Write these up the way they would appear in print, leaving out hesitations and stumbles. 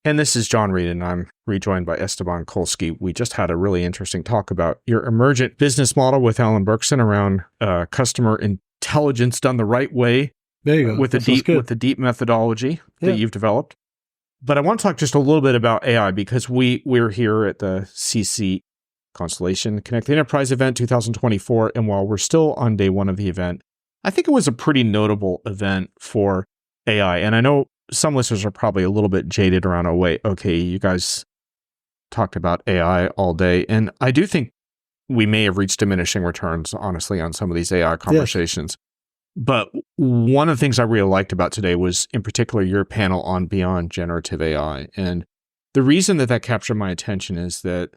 And this is John Reed, and I'm rejoined by Esteban Kolsky. We just had a really interesting talk about your emergent business model with Alan Berkson around customer intelligence done the right way. There you go. With the deep methodology that you've developed. But I want to talk just a little bit about AI because we're here at the CCE Constellation Connect the Enterprise event 2024. And while we're still on day one of the event, I think it was a pretty notable event for AI. And I know some listeners are probably a little bit jaded around, oh, wait, okay, you guys talked about AI all day. And I do think we may have reached diminishing returns, honestly, on some of these AI conversations. Yes. But one of the things I really liked about today was, in particular, your panel on Beyond Generative AI. And the reason that captured my attention is that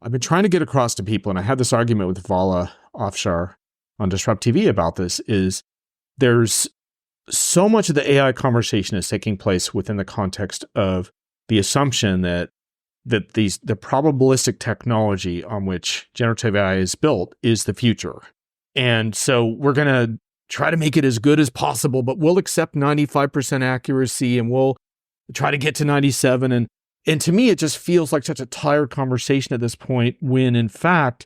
I've been trying to get across to people, and I had this argument with Vala Afshar on Disrupt TV about this, is there's so much of the AI conversation is taking place within the context of the assumption that the probabilistic technology on which generative AI is built is the future. And so we're going to try to make it as good as possible, but we'll accept 95% accuracy and we'll try to get to 97. And to me, it just feels like such a tired conversation at this point when, in fact,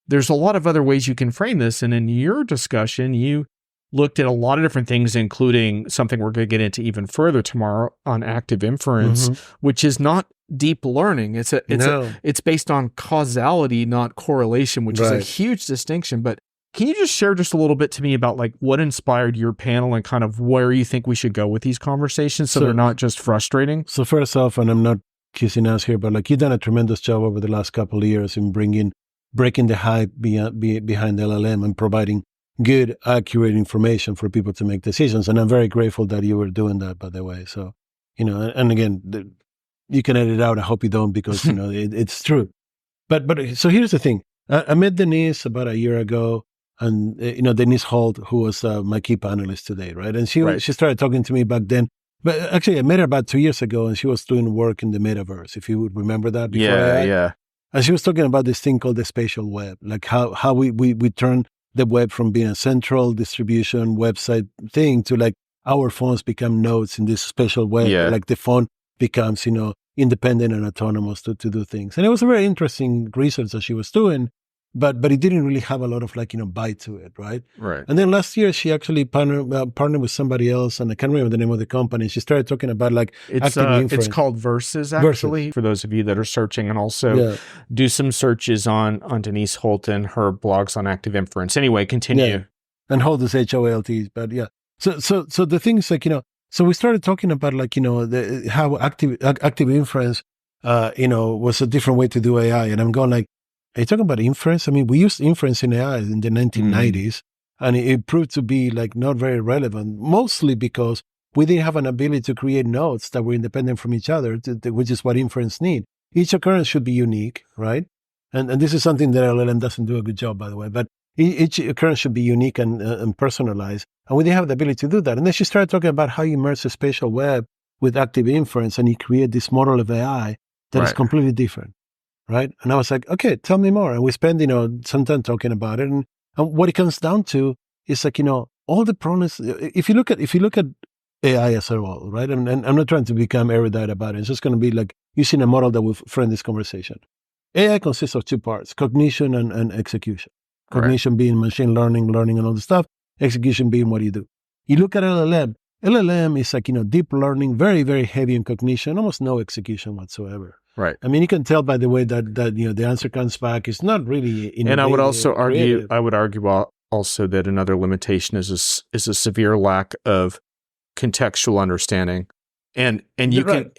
there's a lot of other ways you can frame this. And in your discussion, you looked at a lot of different things, including something we're going to get into even further tomorrow on active inference, which is not deep learning. It's based on causality, not correlation, which is a huge distinction. But can you just share just a little bit to me about like what inspired your panel and kind of where you think we should go with these conversations so they're not just frustrating? So first off, and I'm not kissing ass here, but like you've done a tremendous job over the last couple of years in breaking the hype behind LLM and providing good, accurate information for people to make decisions. And I'm very grateful that you were doing that, by the way. So, and again, you can edit it out. I hope you don't, because, it's true. But so here's the thing. I met Denise about a year ago, and, Denise Holt, who was my key panelist today, right? And she started talking to me back then. But actually, I met her about 2 years ago, and she was doing work in the metaverse, if you would remember that. Yeah. And she was talking about this thing called the spatial web, like how we turn the web from being a central distribution website thing to like our phones become nodes in this spatial web. Yeah. Like the phone becomes, independent and autonomous to do things. And it was a very interesting research that she was doing, but it didn't really have a lot of bite to it, right? Right. And then last year she actually partnered with somebody else, and I can't remember the name of the company. She started talking about active inference. It's called Versus, actually, for those of you that are searching, and also do some searches on Denise Holt and her blogs on active inference. Anyway, continue. Yeah. And Holt is HOLT, but yeah. So the thing is so we started talking about how active inference, was a different way to do AI, and I'm going like, are you talking about inference? I mean, we used inference in AI in the 1990s, and it proved to be not very relevant, mostly because we didn't have an ability to create nodes that were independent from each other, which is what inference need. Each occurrence should be unique, right? And this is something that LLM doesn't do a good job, by the way, but each occurrence should be unique and personalized. And we didn't have the ability to do that. And then she started talking about how you merge the spatial web with active inference, and you create this model of AI that is completely different. Right. And I was like, okay, tell me more. And we spend, some time talking about it. And what it comes down to is all the problems. If you look at AI as a whole, right? And I'm not trying to become erudite about it. It's just going to be like using a model that will frame this conversation. AI consists of two parts: cognition and execution. Cognition being machine learning and all the stuff. Execution being what you do. You look at LLM. LLM is deep learning, very, very heavy in cognition, almost no execution whatsoever. Right. I mean, you can tell by the way that the answer comes back. It's not really innovative. And I would also argue, also that another limitation is a severe lack of contextual understanding, and you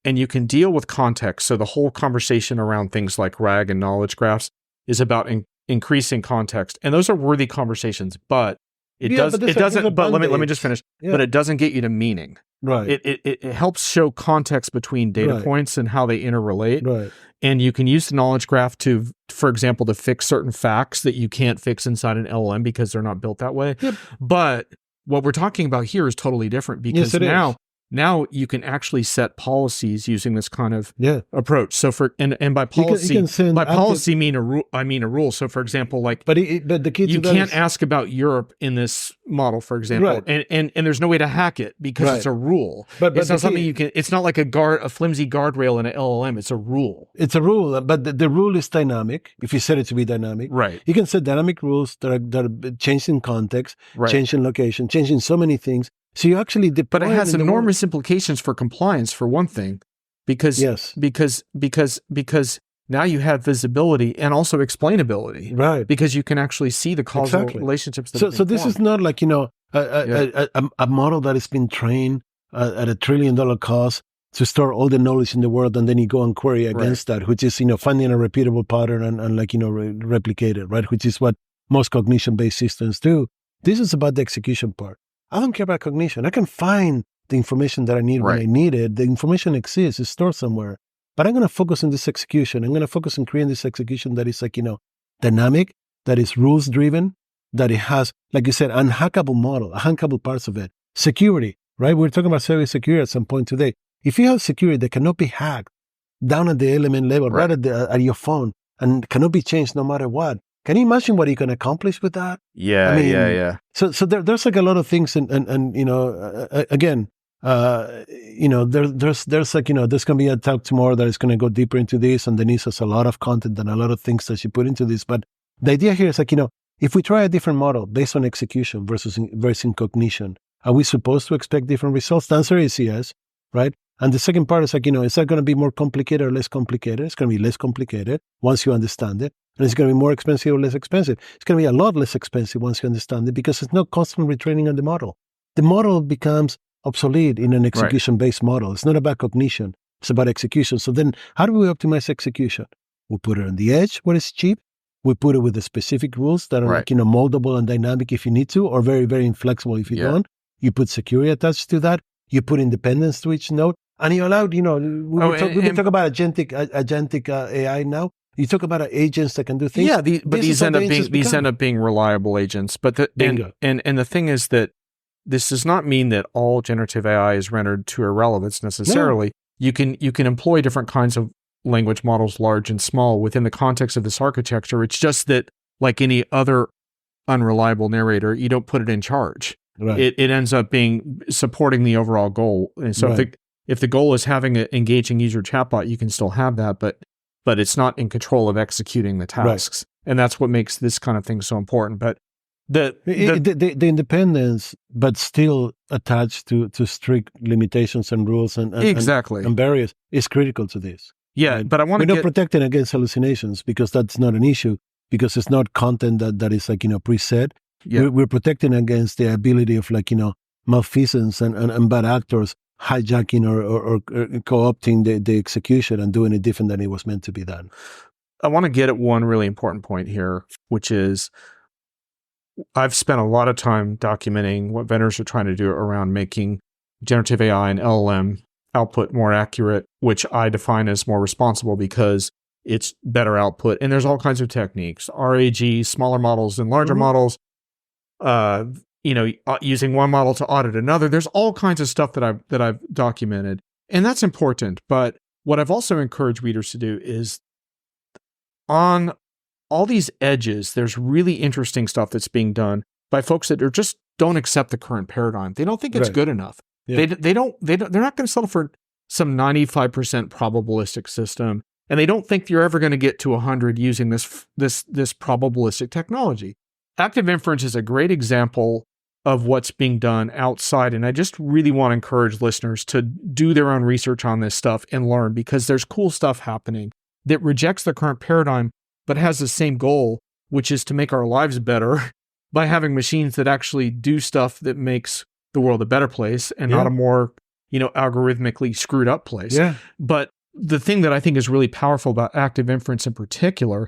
you can deal with context. So the whole conversation around things like RAG and knowledge graphs is about increasing context, and those are worthy conversations. But it doesn't. But let me just finish. Yeah. But it doesn't get you to meaning. Right. It helps show context between data points and how they interrelate. Right. And you can use the knowledge graph to, for example, to fix certain facts that you can't fix inside an LLM because they're not built that way. Yep. But what we're talking about here is totally different, because now now you can actually set policies using this kind of Yeah. approach. So and by policy, you can send policy mean a rule. I mean a rule. So for example, like, but the key to you that can't is, ask about Europe in this model, for example, Right. and there's no way to hack it because Right. it's a rule. But it's the not something key- you can. It's not like a flimsy guardrail in an LLM. It's a rule. It's a rule, but the rule is dynamic. If you set it to be dynamic, Right. you can set dynamic rules that are changing context, Right. changing location, changing so many things. So you actually deploy But it has in the world. enormous implications for compliance, for one thing, because Yes. because now you have visibility and also explainability, Right. because you can actually see the causal Exactly. relationships. That So have been this is formed. not like, a model that has been trained at $1 trillion cost to store all the knowledge in the world, and then you go and query against that, which is, finding a repeatable pattern and replicate it, right? Which is what most cognition-based systems do. This is about the execution part. I don't care about cognition. I can find the information that I need when Right. I need it. The information exists, it's stored somewhere. But I'm going to focus on this execution. I'm going to focus on creating this execution that is dynamic, that is rules-driven, that it has, like you said, unhackable model, unhackable parts of it. Security, right? We were talking about cybersecurity at some point today. If you have security that cannot be hacked down at the element level, right at your phone, and cannot be changed no matter what, can you imagine what you can accomplish with that? Yeah, I mean, yeah. So there's like a lot of things, and again, there's like, there's going to be a talk tomorrow that is going to go deeper into this, and Denise has a lot of content and a lot of things that she put into this. But the idea here is like, if we try a different model based on execution versus cognition, are we supposed to expect different results? The answer is yes, right? And the second part is like, is that going to be more complicated or less complicated? It's going to be less complicated once you understand it. And it's going to be more expensive or less expensive. It's going to be a lot less expensive once you understand it, because it's not constant retraining on the model. The model becomes obsolete in an execution-based model. It's not about cognition. It's about execution. So then how do we optimize execution? We put it on the edge where it's cheap. We put it with the specific rules that are like, moldable and dynamic if you need to, or very, very inflexible if you don't. You put security attached to that. You put independence to each node. And you allowed, we talk about agentic AI now. You talk about agents that can do things. Yeah, but these end up being reliable agents. But the thing is that this does not mean that all generative AI is rendered to irrelevance necessarily. No. You can employ different kinds of language models, large and small, within the context of this architecture. It's just that, like any other unreliable narrator, you don't put it in charge. Right. It ends up being supporting the overall goal. And so if the goal is having an engaging user chatbot, you can still have that, but it's not in control of executing the tasks. Right. And that's what makes this kind of thing so important. But the independence, but still attached to strict limitations and rules and barriers, is critical to this. Yeah, right? But we're not protecting against hallucinations, because that's not an issue, because it's not content that is like, preset. Yeah. We're protecting against the ability of malfeasance and bad actors hijacking or co-opting the execution and doing it different than it was meant to be done. I want to get at one really important point here, which is I've spent a lot of time documenting what vendors are trying to do around making generative AI and LLM output more accurate, which I define as more responsible because it's better output. And there's all kinds of techniques, RAG, smaller models and larger models, using one model to audit another. There's all kinds of stuff that I've documented, and that's important. But what I've also encouraged readers to do is, on all these edges, there's really interesting stuff that's being done by folks that just don't accept the current paradigm. They don't think it's good enough. Yeah. They're not going to settle for some 95% probabilistic system, and they don't think you're ever going to get to 100 using this probabilistic technology. Active inference is a great example of what's being done outside, and I just really want to encourage listeners to do their own research on this stuff and learn, because there's cool stuff happening that rejects the current paradigm but has the same goal, which is to make our lives better by having machines that actually do stuff that makes the world a better place and not a more, algorithmically screwed up place. Yeah. But the thing that I think is really powerful about active inference in particular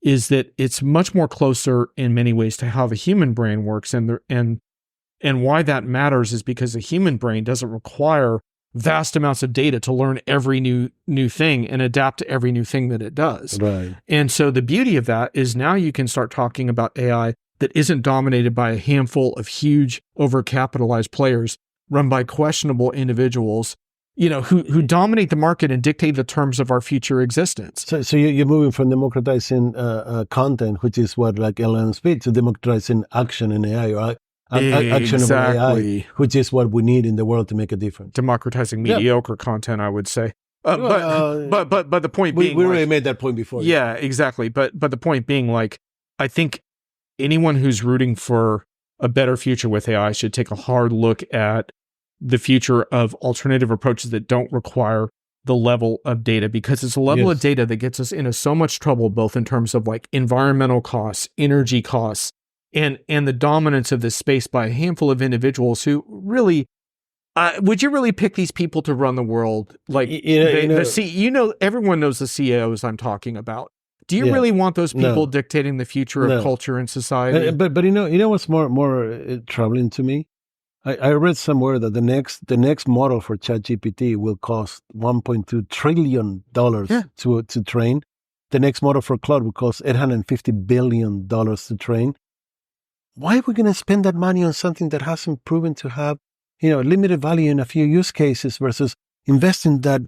is that it's much more closer in many ways to how the human brain works, and why that matters is because the human brain doesn't require vast amounts of data to learn every new thing and adapt to every new thing that it does. Right. And so the beauty of that is now you can start talking about AI that isn't dominated by a handful of huge overcapitalized players, run by questionable individuals, who dominate the market and dictate the terms of our future existence. So you're moving from democratizing content, which is what like LLM speed, to democratizing action in AI, or actionable AI, which is what we need in the world to make a difference. Democratizing mediocre content, I would say. But the point being, we already made that point before. Yeah, exactly. But the point being, like, I think anyone who's rooting for a better future with AI should take a hard look at the future of alternative approaches that don't require the level of data, because it's a level of data that gets us into so much trouble, both in terms of like environmental costs, energy costs, and the dominance of this space by a handful of individuals who really, would you really pick these people to run the world? Like, everyone knows the CEOs I'm talking about. Do you really want those people dictating the future of culture and society? But you know what's more troubling to me? I read somewhere that the next model for ChatGPT will cost $1.2 trillion to train. The next model for Claude will cost $850 billion to train. Why are we going to spend that money on something that hasn't proven to have, limited value in a few use cases versus investing that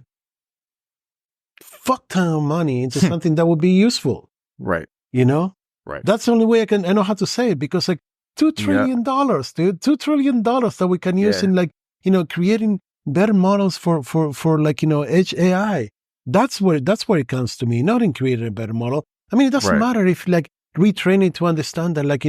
fuck ton of money into something that would be useful? Right. Right. That's the only way I know how to say it, because like $2 trillion, dude, $2 trillion that we can use in like, creating better models for like, edge AI. That's where it comes to me, not in creating a better model. I mean, it doesn't matter if like retraining to understand that, like,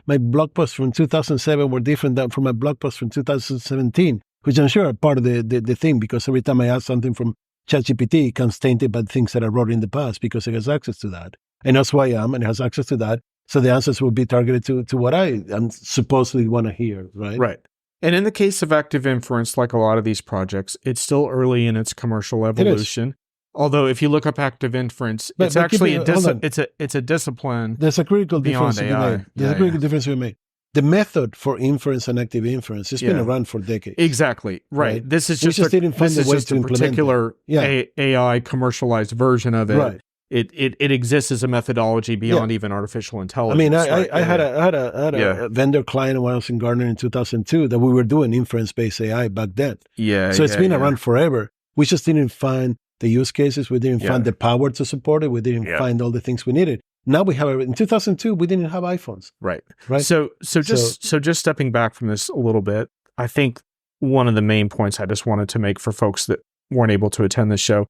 my blog posts from 2007 were different than from my blog posts from 2017, which I'm sure are part of the thing, because every time I ask something from ChatGPT, it comes tainted by things that I wrote in the past, because it has access to that. And that's who I am, and it has access to that. So the answers will be targeted to what I supposedly want to hear, right? Right. And in the case of active inference, like a lot of these projects, it's still early in its commercial evolution. Although if you look up active inference, it's actually it's a discipline. There's a critical difference to be made. There's a critical difference to be made. The method for inference and active inference has been around for decades. Exactly. Right. This is just a particular AI commercialized version of it. Right. It exists as a methodology beyond even artificial intelligence. I mean, I had a vendor client when I was in Gartner in 2002 that we were doing inference-based AI back then. So it's been around forever. We just didn't find the use cases. We didn't find the power to support it. We didn't find all the things we needed. Now we have it. In 2002, we didn't have iPhones. Right. So just stepping back from this a little bit, I think one of the main points I just wanted to make for folks that weren't able to attend this show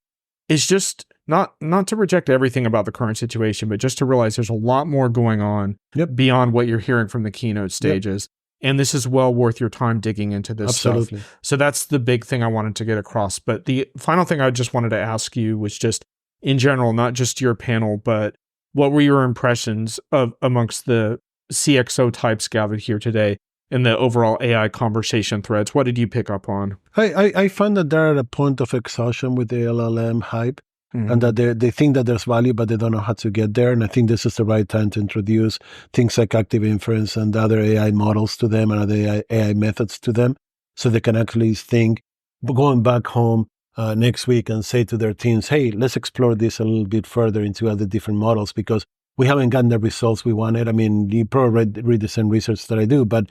is just not to reject everything about the current situation, but just to realize there's a lot more going on beyond what you're hearing from the keynote stages. And this is well worth your time digging into this stuff. So that's the big thing I wanted to get across. But the final thing I just wanted to ask you was just in general, not just your panel, but what were your impressions of amongst the CXO types gathered here today in the overall AI conversation threads? What did you pick up on? I find that they're at a point of exhaustion with the LLM hype, and that they think that there's value, but they don't know how to get there. And I think this is the right time to introduce things like active inference and other AI models to them and other AI methods to them, so they can actually think, going back home next week and say to their teams, hey, let's explore this a little bit further into other different models, because we haven't gotten the results we wanted. I mean, you probably read the same research that I do, but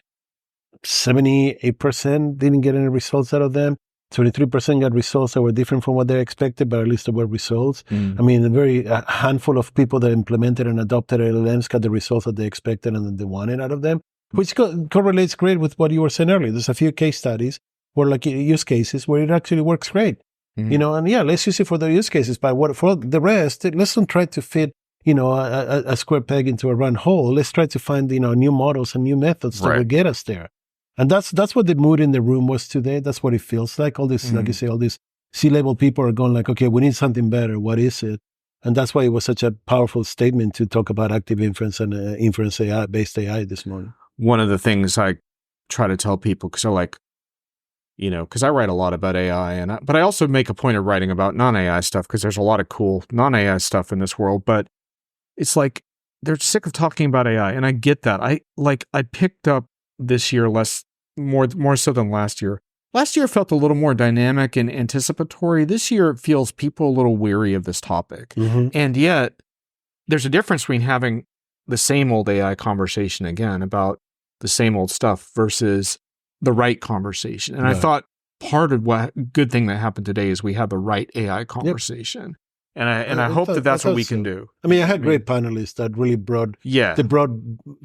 78% didn't get any results out of them. 23% got results that were different from what they expected, but at least there were results. I mean, a handful of people that implemented and adopted LLMs got the results that they expected and that they wanted out of them, which correlates great with what you were saying earlier. There's a few case studies where, like, use cases where it actually works great. And let's use it for the use cases. But for the rest, let's not try to fit, a square peg into a round hole. Let's try to find, new models and new methods that will get us there. And that's what the mood in the room was today. That's what it feels like. All this, like you say, all these C-level people are going like, okay, we need something better. What is it? And that's why it was such a powerful statement to talk about active inference and inference AI-based AI this morning. One of the things I try to tell people, because they're like, because I write a lot about AI, but I also make a point of writing about non-AI stuff, because there's a lot of cool non-AI stuff in this world. But it's like they're sick of talking about AI, and I get that. I picked up this year more so than last year. Last year felt a little more dynamic and anticipatory. This year it feels people a little weary of this topic. And yet there's a difference between having the same old AI conversation again about the same old stuff versus the right conversation. And I Right. thought part of what good thing that happened today is we had the right AI conversation. And I hope that that's what we can do. I mean, I had great panelists that really brought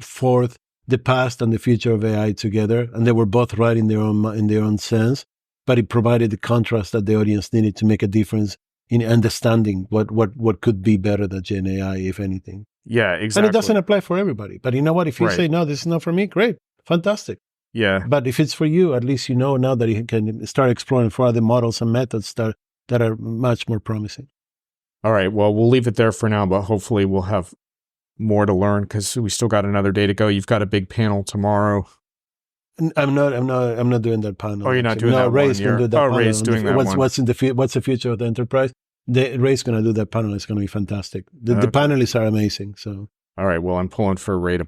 forth the past and the future of AI together, and they were both right in their own sense. But it provided the contrast that the audience needed to make a difference in understanding what could be better than Gen AI, if anything. Yeah, exactly. And it doesn't apply for everybody. But you know what? If you say, no, this is not for me, great, fantastic. Yeah. But if it's for you, at least you know now that you can start exploring for other models and methods that are much more promising. All right. Well, we'll leave it there for now, but hopefully we'll have more to learn because we still got another day to go. You've got a big panel tomorrow. I'm not doing that panel. Oh, you're not doing that Ray's one. Gonna do that panel. Ray's doing that one. What's the future of the enterprise? Ray's going to do that panel. It's going to be fantastic. The panelists are amazing. So. All right. Well, I'm pulling for Ray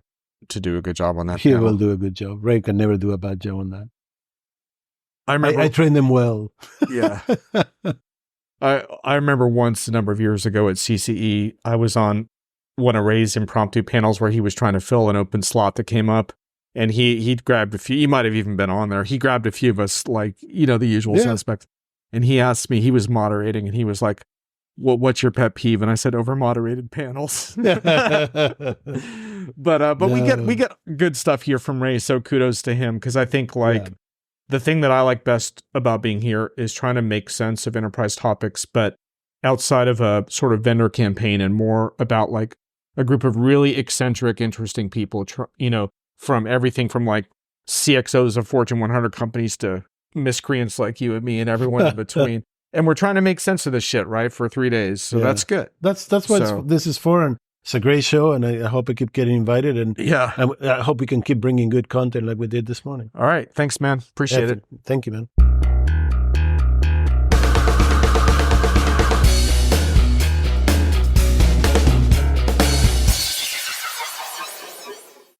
to do a good job on that. He will do a good job. Ray can never do a bad job on that. I train them well. Yeah. I remember once a number of years ago at CCE, I was on one of Ray's impromptu panels where he was trying to fill an open slot that came up. And he grabbed a few, he might have even been on there. He grabbed a few of us, like, the usual suspects. And he asked me, he was moderating, and he was like, what's your pet peeve? And I said, over-moderated panels. But we get good stuff here from Ray, so kudos to him. Because I think, the thing that I like best about being here is trying to make sense of enterprise topics, but outside of a sort of vendor campaign and more about, like, a group of really eccentric, interesting people, from everything from like CXOs of Fortune 100 companies to miscreants like you and me and everyone in between. And we're trying to make sense of this shit, right, for 3 days. So that's good. That's what this is for. And it's a great show. And I hope I keep getting invited. And I hope we can keep bringing good content like we did this morning. All right. Thanks, man. Appreciate it. Thank you, man.